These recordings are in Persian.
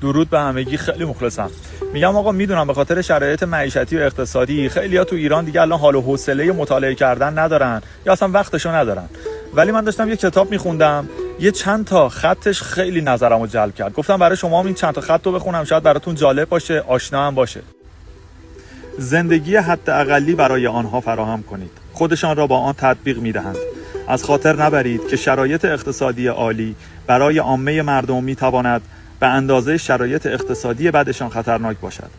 درود به همگی، خیلی مخلصم. میگم آقا میدونم به خاطر شرایط معیشتی و اقتصادی خیلی‌ها تو ایران دیگه الان حال و حوصله مطالعه کردن ندارن یا اصلا وقتشو ندارن، ولی من داشتم یه کتاب میخوندم، یه چند تا خطش خیلی نظرمو جلب کرد. گفتم برای شما هم این چند تا خط رو بخونم، شاید براتون جالب باشه، آشنا هم باشه. زندگی حداقلی برای آنها فراهم کنید، خودشان را با آن تطبیق میدهند. از خاطر نبرید که شرایط اقتصادی عالی برای عامه مردم میتواند به اندازه شرایط اقتصادی بدشان خطرناک باشد.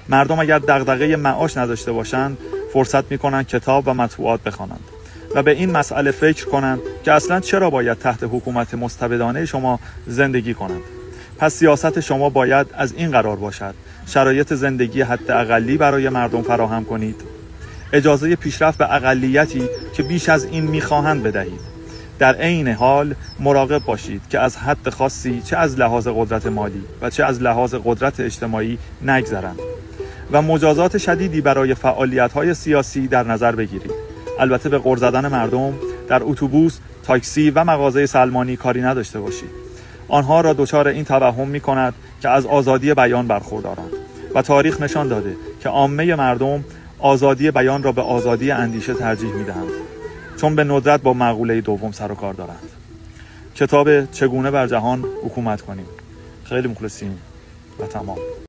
مردم اگر دغدغه معاش نداشته باشند، فرصت میکنند کتاب و مطبوعات بخوانند و به این مسئله فکر کنند که اصلا چرا باید تحت حکومت مستبدانه شما زندگی کنند. پس سیاست شما باید از این قرار باشد: شرایط زندگی حداقلی برای مردم فراهم کنید، اجازه پیشرفت به اقلیتی که بیش از این میخواهند بدهید. در عین حال مراقب باشید که از حد خاصی چه از لحاظ قدرت مالی و چه از لحاظ قدرت اجتماعی نگذرند و مجازات شدیدی برای فعالیت‌های سیاسی در نظر بگیرید. البته به غر زدن مردم در اتوبوس، تاکسی و مغازه سلمانی کاری نداشته باشید. آنها را دچار این توهم می‌کند که از آزادی بیان برخوردارند و تاریخ نشان داده که عامه مردم آزادی بیان را به آزادی اندیشه ترجیح می‌دهند، چون به ندرت با مقوله دوم سر و کار دارند. کتاب چگونه بر جهان حکومت کنیم. خیلی مخلصیم و تمام.